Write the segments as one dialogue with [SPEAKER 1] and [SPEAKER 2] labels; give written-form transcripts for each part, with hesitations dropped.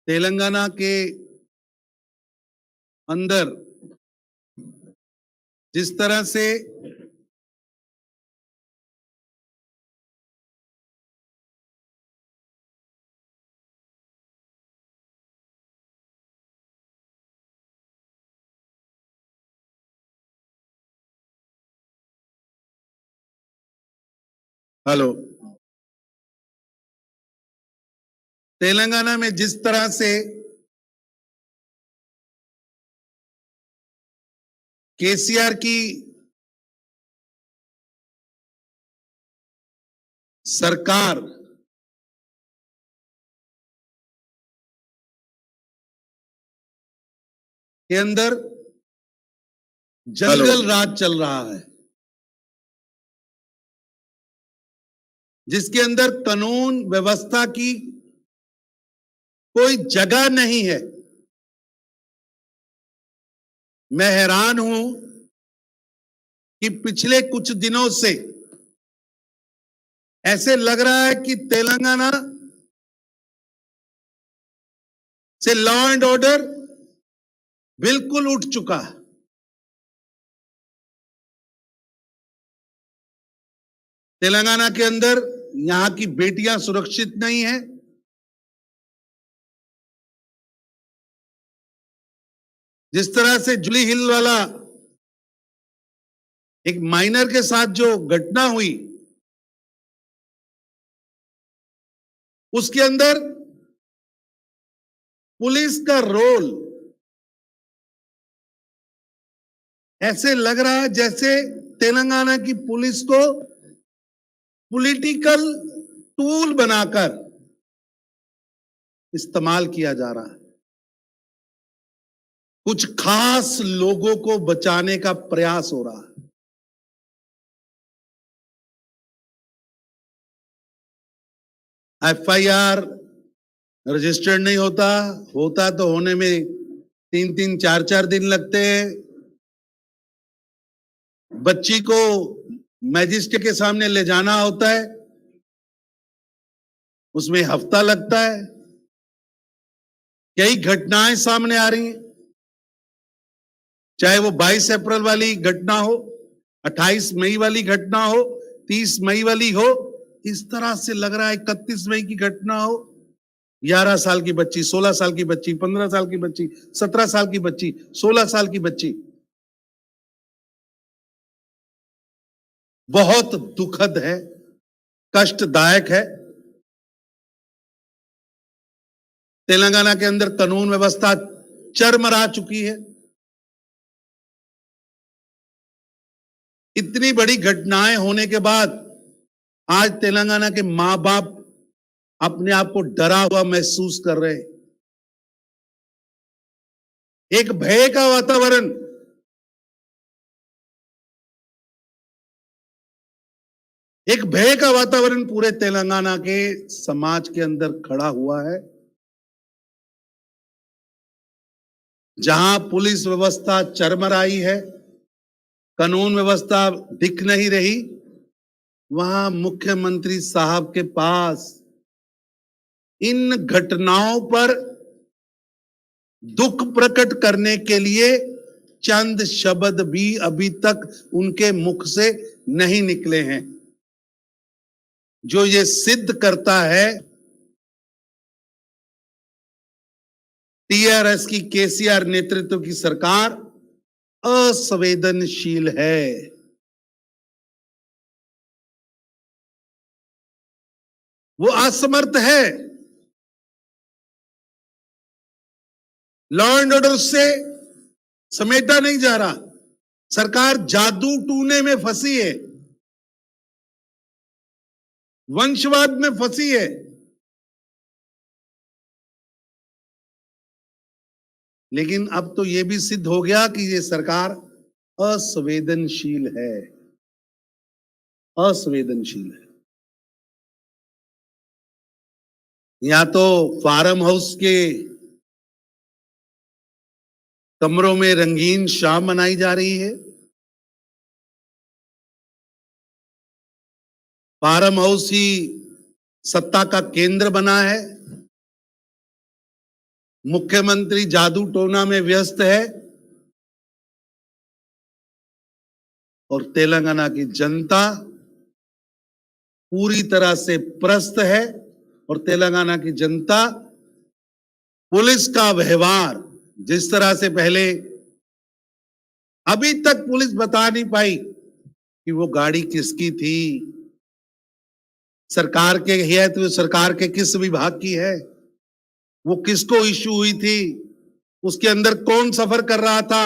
[SPEAKER 1] तेलंगाना के अंदर जिस तरह से हेलो, तेलंगाना में जिस तरह से केसीआर की सरकार के अंदर जंगल राज चल रहा है, जिसके अंदर कानून व्यवस्था की कोई जगह नहीं है। मैं हैरान हूं कि पिछले कुछ दिनों से ऐसे लग रहा है कि तेलंगाना से लॉ एंड ऑर्डर बिल्कुल उठ चुका है। तेलंगाना के अंदर यहां की बेटियां सुरक्षित नहीं है। जिस तरह से जुबली हिल वाला एक माइनर के साथ जो घटना हुई, उसके अंदर पुलिस का रोल ऐसे लग रहा है जैसे तेलंगाना की पुलिस को पॉलिटिकल टूल बनाकर इस्तेमाल किया जा रहा है। कुछ खास लोगों को बचाने का प्रयास हो रहा है। एफआईआर रजिस्टर्ड नहीं होता तो होने में 3-3 4-4 दिन लगते हैं। बच्ची को मैजिस्ट्रेट के सामने ले जाना होता है, उसमें हफ्ता लगता है। कई घटनाएं सामने आ रही हैं, चाहे वो 22 अप्रैल वाली घटना हो, 28 मई वाली घटना हो, 30 मई वाली हो। इस तरह से लग रहा है 31 मई की घटना हो, 11 साल की बच्ची, 16 साल की बच्ची, 15 साल की बच्ची, 17 साल की बच्ची, 16 साल की बच्ची। बहुत दुखद है, कष्टदायक है। तेलंगाना के अंदर कानून व्यवस्था चरमरा चुकी है। इतनी बड़ी घटनाएं होने के बाद आज तेलंगाना के मां बाप अपने आप को डरा हुआ महसूस कर रहे हैं। एक भय का वातावरण, एक भय का वातावरण पूरे तेलंगाना के समाज के अंदर खड़ा हुआ है। जहां पुलिस व्यवस्था चरमराई है, कानून व्यवस्था दिख नहीं रही, वहां मुख्यमंत्री साहब के पास इन घटनाओं पर दुख प्रकट करने के लिए चंद शब्द भी अभी तक उनके मुख से नहीं निकले हैं, जो ये सिद्ध करता है टीआरएस की केसीआर नेतृत्व की सरकार असंवेदनशील है। वो असमर्थ है। लॉ एंड ऑर्डर से समेटा नहीं जा रहा। सरकार जादू टूने में फंसी है, वंशवाद में फंसी है। लेकिन अब तो यह भी सिद्ध हो गया कि ये सरकार असंवेदनशील है, असंवेदनशील है। या तो फार्म हाउस के कमरों में रंगीन शाम मनाई जा रही है, फार्म हाउस ही सत्ता का केंद्र बना है, मुख्यमंत्री जादू टोना में व्यस्त है और तेलंगाना की जनता पूरी तरह से प्रस्त है और तेलंगाना की जनता पुलिस का व्यवहार जिस तरह से पहले अभी तक पुलिस बता नहीं पाई कि वो गाड़ी किसकी थी, सरकार के है तो सरकार के किस विभाग की है, वो किसको इश्यू हुई थी, उसके अंदर कौन सफर कर रहा था।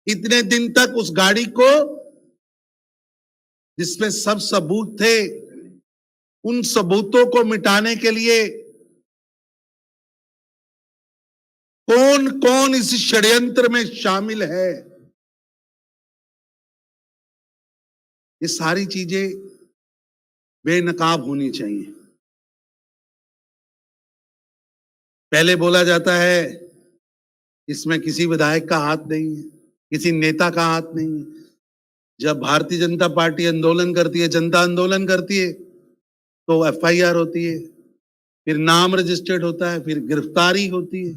[SPEAKER 1] इतने दिन तक उस गाड़ी को जिसमें सब सबूत थे, उन सबूतों को मिटाने के लिए कौन कौन इस षड्यंत्र में शामिल है, ये सारी चीजें बेनकाब होनी चाहिए। पहले बोला जाता है इसमें किसी विधायक का हाथ नहीं है, किसी नेता का हाथ नहीं है। जब भारतीय जनता पार्टी आंदोलन करती है, जनता आंदोलन करती है, तो एफआईआर होती है, फिर नाम रजिस्टर्ड होता है, फिर गिरफ्तारी होती है।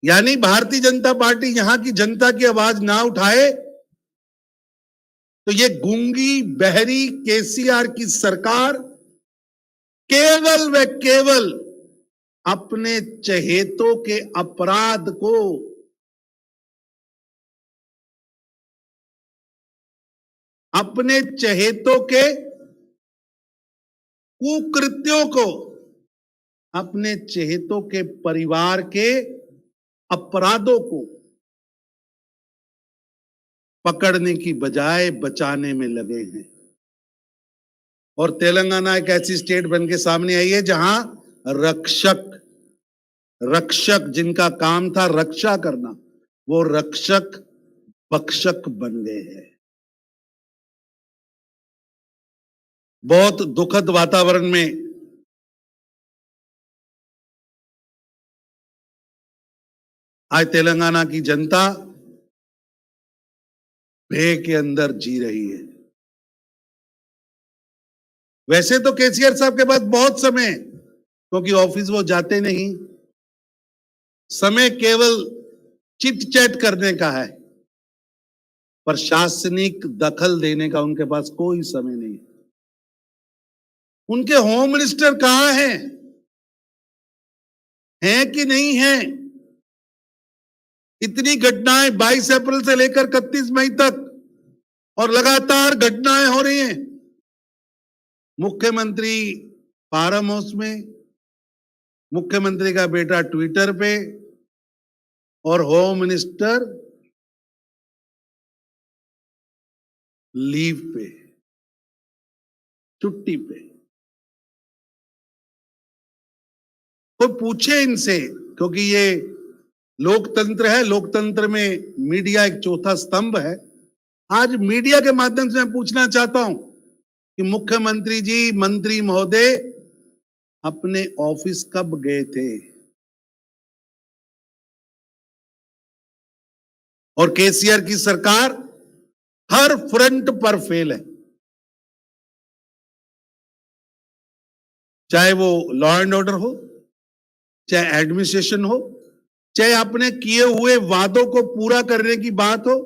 [SPEAKER 1] यानी भारतीय जनता पार्टी यहां की जनता की आवाज ना उठाए तो ये गूंगी बहरी केसीआर की सरकार केवल व केवल अपने चहेतों के अपराध को अपने चहेतों के कुकृत्यों को अपने चहेतों के परिवार के अपराधों को पकड़ने की बजाय बचाने में लगे हैं। और तेलंगाना एक ऐसी स्टेट बन के सामने आई है जहां रक्षक जिनका काम था रक्षा करना, वो रक्षक भक्षक बन गए हैं। बहुत दुखद वातावरण में आज तेलंगाना की जनता भय के अंदर जी रही है। वैसे तो केसीआर साहब के पास बहुत समय है, क्योंकि ऑफिस वो जाते नहीं, समय केवल चिट चैट करने का है, प्रशासनिक दखल देने का उनके पास कोई समय नहीं। उनके होम मिनिस्टर कहां हैं कि नहीं है? इतनी घटनाएं 22 अप्रैल से लेकर 31 मई तक और लगातार घटनाएं हो रही हैं। मुख्यमंत्री फार्म हाउस में, मुख्यमंत्री का बेटा ट्विटर पे और होम मिनिस्टर लीव पे, छुट्टी पे। कोई पूछे इनसे, क्योंकि ये लोकतंत्र है, लोकतंत्र में मीडिया एक चौथा स्तंभ है। आज मीडिया के माध्यम से मैं पूछना चाहता हूं कि मुख्यमंत्री जी, मंत्री महोदय अपने ऑफिस कब गए थे? और केसीआर की सरकार हर फ्रंट पर फेल है, चाहे वो लॉ एंड ऑर्डर हो, चाहे एडमिनिस्ट्रेशन हो, चाहे अपने किए हुए वादों को पूरा करने की बात हो,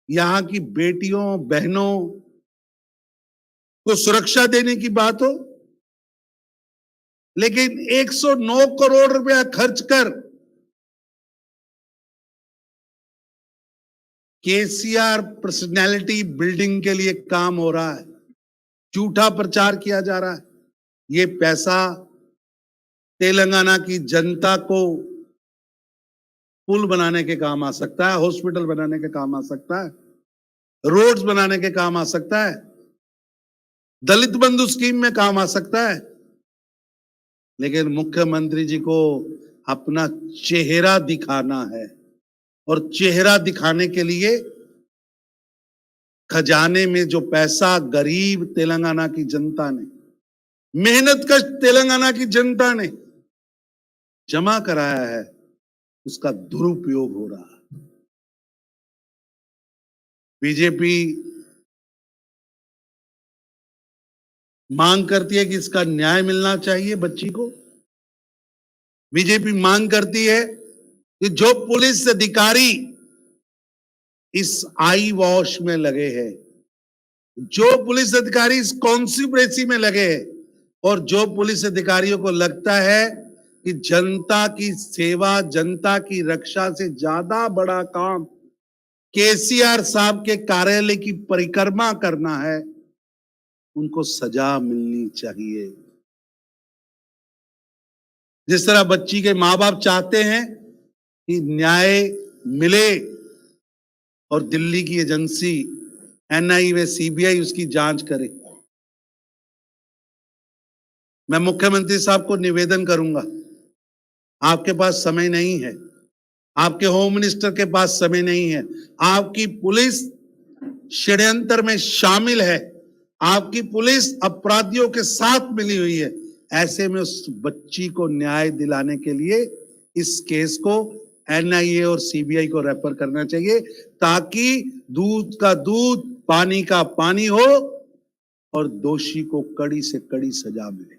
[SPEAKER 1] यहां की बेटियों बहनों को सुरक्षा देने की बात हो। लेकिन 109 करोड़ रुपया खर्च कर केसीआर पर्सनैलिटी बिल्डिंग के लिए काम हो रहा है, झूठा प्रचार किया जा रहा है। ये पैसा तेलंगाना की जनता को पुल बनाने के काम आ सकता है, हॉस्पिटल बनाने के काम आ सकता है, रोड्स बनाने के काम आ सकता है, दलित बंधु स्कीम में काम आ सकता है। लेकिन मुख्यमंत्री जी को अपना चेहरा दिखाना है और चेहरा दिखाने के लिए खजाने में जो पैसा गरीब तेलंगाना की जनता ने, मेहनतकश तेलंगाना की जनता ने जमा कराया है, उसका दुरुपयोग हो रहा है। बीजेपी मांग करती है कि इसका न्याय मिलना चाहिए बच्ची को। बीजेपी मांग करती है कि जो पुलिस अधिकारी इस आई वॉश में लगे हैं, जो पुलिस अधिकारी इस कॉन्स्पिरेसी में लगे हैं और जो पुलिस अधिकारियों को लगता है कि जनता की सेवा, जनता की रक्षा से ज्यादा बड़ा काम केसीआर साहब के कार्यालय की परिक्रमा करना है, उनको सजा मिलनी चाहिए। जिस तरह बच्ची के मां बाप चाहते हैं कि न्याय मिले और दिल्ली की एजेंसी एनआईए व सीबीआई उसकी जांच करे, मैं मुख्यमंत्री साहब को निवेदन करूंगा, आपके पास समय नहीं है, आपके होम मिनिस्टर के पास समय नहीं है, आपकी पुलिस षड्यंत्र में शामिल है, आपकी पुलिस अपराधियों के साथ मिली हुई है। ऐसे में उस बच्ची को न्याय दिलाने के लिए इस केस को एनआईए और सीबीआई को रेफर करना चाहिए, ताकि दूध का दूध, पानी का पानी हो और दोषी को कड़ी से कड़ी सजा मिले।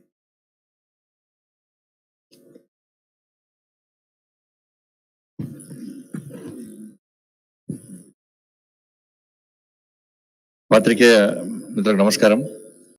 [SPEAKER 2] పాత్రికేయ మిత్రులకు నమస్కారం.